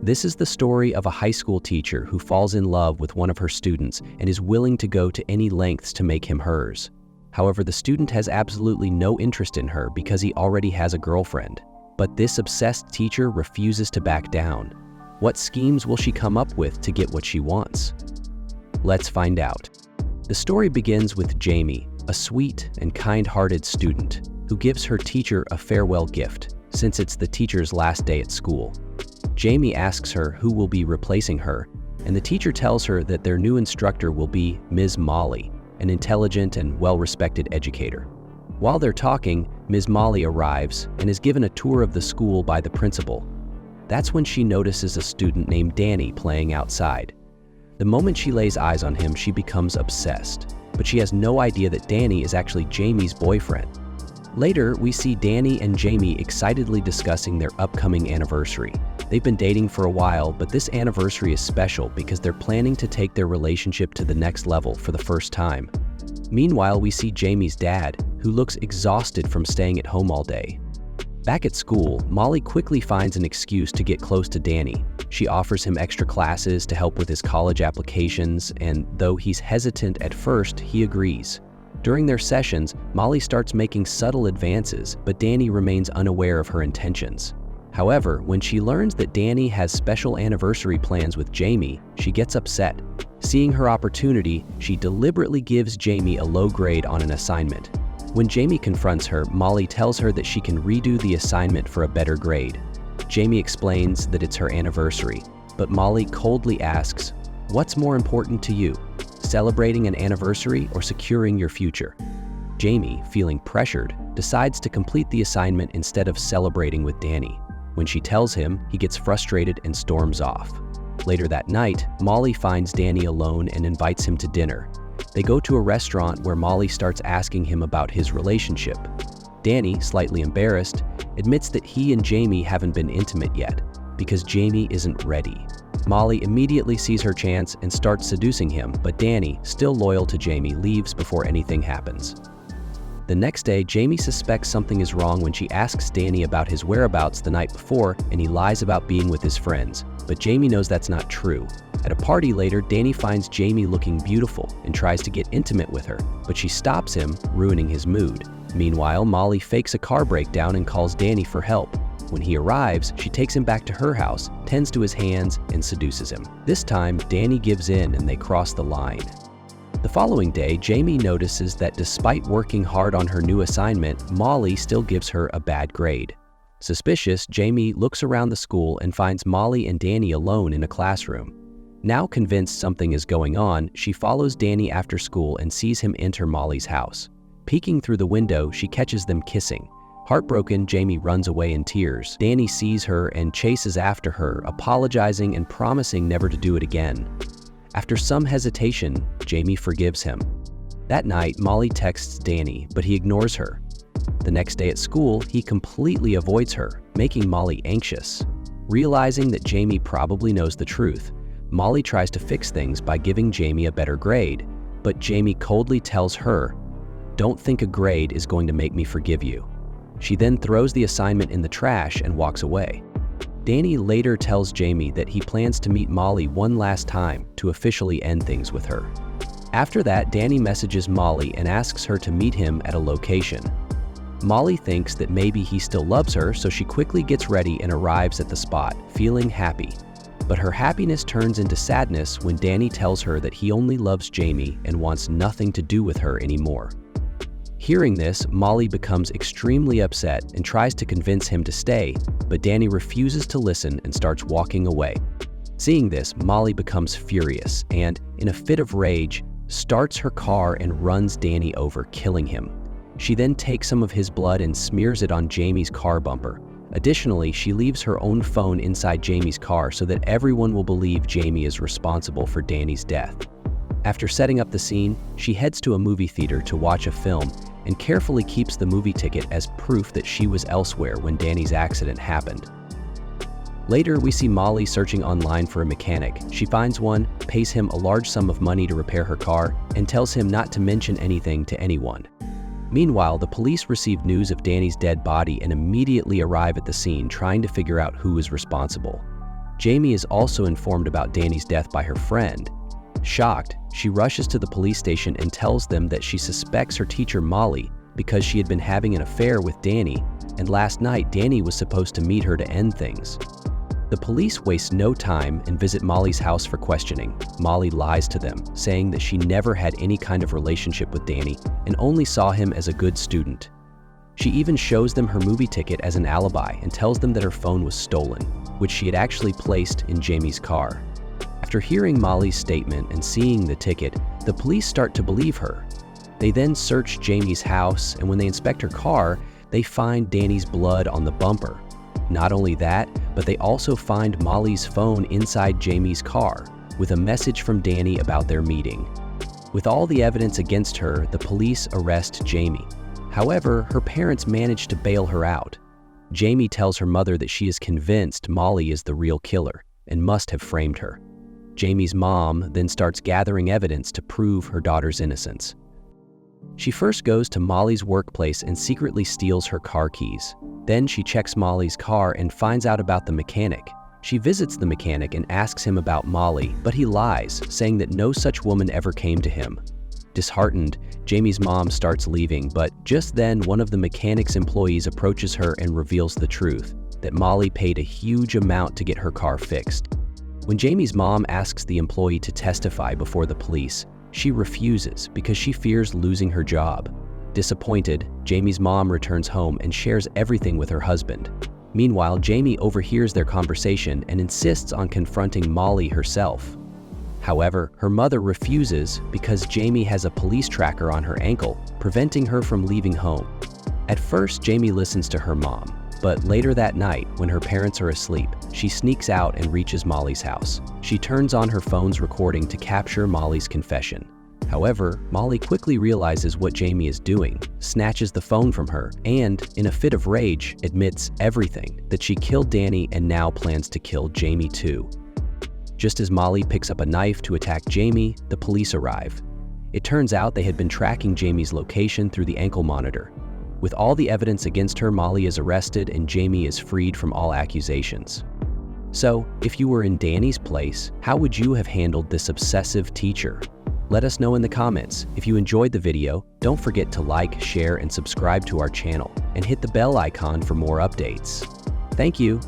This is the story of a high school teacher who falls in love with one of her students and is willing to go to any lengths to make him hers. However, the student has absolutely no interest in her because he already has a girlfriend. But this obsessed teacher refuses to back down. What schemes will she come up with to get what she wants? Let's find out. The story begins with Jamie, a sweet and kind-hearted student who gives her teacher a farewell gift, since it's the teacher's last day at school. Jamie asks her who will be replacing her, and the teacher tells her that their new instructor will be Ms. Molly, an intelligent and well-respected educator. While they're talking, Ms. Molly arrives and is given a tour of the school by the principal. That's when she notices a student named Danny playing outside. The moment she lays eyes on him, she becomes obsessed, but she has no idea that Danny is actually Jamie's boyfriend. Later, we see Danny and Jamie excitedly discussing their upcoming anniversary. They've been dating for a while, but this anniversary is special because they're planning to take their relationship to the next level for the first time. Meanwhile, we see Jamie's dad, who looks exhausted from staying at home all day. Back at school, Molly quickly finds an excuse to get close to Danny. She offers him extra classes to help with his college applications, and though he's hesitant at first, he agrees. During their sessions, Molly starts making subtle advances, but Danny remains unaware of her intentions. However, when she learns that Danny has special anniversary plans with Jamie, she gets upset. Seeing her opportunity, she deliberately gives Jamie a low grade on an assignment. When Jamie confronts her, Molly tells her that she can redo the assignment for a better grade. Jamie explains that it's her anniversary, but Molly coldly asks, "What's more important to you, celebrating an anniversary or securing your future?" Jamie, feeling pressured, decides to complete the assignment instead of celebrating with Danny. When she tells him, he gets frustrated and storms off. Later that night, Molly finds Danny alone and invites him to dinner. They go to a restaurant where Molly starts asking him about his relationship. Danny, slightly embarrassed, admits that he and Jamie haven't been intimate yet because Jamie isn't ready. Molly immediately sees her chance and starts seducing him, but Danny, still loyal to Jamie, leaves before anything happens. The next day, Jamie suspects something is wrong when she asks Danny about his whereabouts the night before, and he lies about being with his friends. But Jamie knows that's not true. At a party later, Danny finds Jamie looking beautiful and tries to get intimate with her, but she stops him, ruining his mood. Meanwhile, Molly fakes a car breakdown and calls Danny for help. When he arrives, she takes him back to her house, tends to his hands, and seduces him. This time, Danny gives in and they cross the line. The following day, Jamie notices that despite working hard on her new assignment, Molly still gives her a bad grade. Suspicious, Jamie looks around the school and finds Molly and Danny alone in a classroom. Now convinced something is going on, she follows Danny after school and sees him enter Molly's house. Peeking through the window, she catches them kissing. Heartbroken, Jamie runs away in tears. Danny sees her and chases after her, apologizing and promising never to do it again. After some hesitation, Jamie forgives him. That night, Molly texts Danny, but he ignores her. The next day at school, he completely avoids her, making Molly anxious. Realizing that Jamie probably knows the truth, Molly tries to fix things by giving Jamie a better grade, but Jamie coldly tells her, "Don't think a grade is going to make me forgive you." She then throws the assignment in the trash and walks away. Danny later tells Jamie that he plans to meet Molly one last time to officially end things with her. After that, Danny messages Molly and asks her to meet him at a location. Molly thinks that maybe he still loves her, so she quickly gets ready and arrives at the spot, feeling happy. But her happiness turns into sadness when Danny tells her that he only loves Jamie and wants nothing to do with her anymore. Hearing this, Molly becomes extremely upset and tries to convince him to stay, but Danny refuses to listen and starts walking away. Seeing this, Molly becomes furious and, in a fit of rage, starts her car and runs Danny over, killing him. She then takes some of his blood and smears it on Jamie's car bumper. Additionally, she leaves her own phone inside Jamie's car so that everyone will believe Jamie is responsible for Danny's death. After setting up the scene, she heads to a movie theater to watch a film and carefully keeps the movie ticket as proof that she was elsewhere when Danny's accident happened. Later, we see Molly searching online for a mechanic. She finds one, pays him a large sum of money to repair her car, and tells him not to mention anything to anyone. Meanwhile, the police receive news of Danny's dead body and immediately arrive at the scene, trying to figure out who is responsible. Jamie is also informed about Danny's death by her friend. Shocked, she rushes to the police station and tells them that she suspects her teacher Molly because she had been having an affair with Danny, and last night Danny was supposed to meet her to end things. The police waste no time and visit Molly's house for questioning. Molly lies to them, saying that she never had any kind of relationship with Danny and only saw him as a good student. She even shows them her movie ticket as an alibi and tells them that her phone was stolen, which she had actually placed in Jamie's car. After hearing Molly's statement and seeing the ticket, the police start to believe her. They then search Jamie's house, and when they inspect her car, they find Danny's blood on the bumper. Not only that, but they also find Molly's phone inside Jamie's car, with a message from Danny about their meeting. With all the evidence against her, the police arrest Jamie. However, her parents manage to bail her out. Jamie tells her mother that she is convinced Molly is the real killer and must have framed her. Jamie's mom then starts gathering evidence to prove her daughter's innocence. She first goes to Molly's workplace and secretly steals her car keys. Then she checks Molly's car and finds out about the mechanic. She visits the mechanic and asks him about Molly, but he lies, saying that no such woman ever came to him. Disheartened, Jamie's mom starts leaving, but just then one of the mechanic's employees approaches her and reveals the truth, that Molly paid a huge amount to get her car fixed. When Jamie's mom asks the employee to testify before the police, she refuses because she fears losing her job. Disappointed, Jamie's mom returns home and shares everything with her husband. Meanwhile, Jamie overhears their conversation and insists on confronting Molly herself. However, her mother refuses because Jamie has a police tracker on her ankle, preventing her from leaving home. At first, Jamie listens to her mom, but later that night, when her parents are asleep, she sneaks out and reaches Molly's house. She turns on her phone's recording to capture Molly's confession. However, Molly quickly realizes what Jamie is doing, snatches the phone from her, and, in a fit of rage, admits everything, that she killed Danny and now plans to kill Jamie too. Just as Molly picks up a knife to attack Jamie, the police arrive. It turns out they had been tracking Jamie's location through the ankle monitor. With all the evidence against her, Molly is arrested and Jamie is freed from all accusations. So, if you were in Danny's place, how would you have handled this obsessive teacher? Let us know in the comments. If you enjoyed the video, don't forget to like, share, and subscribe to our channel, and hit the bell icon for more updates. Thank you.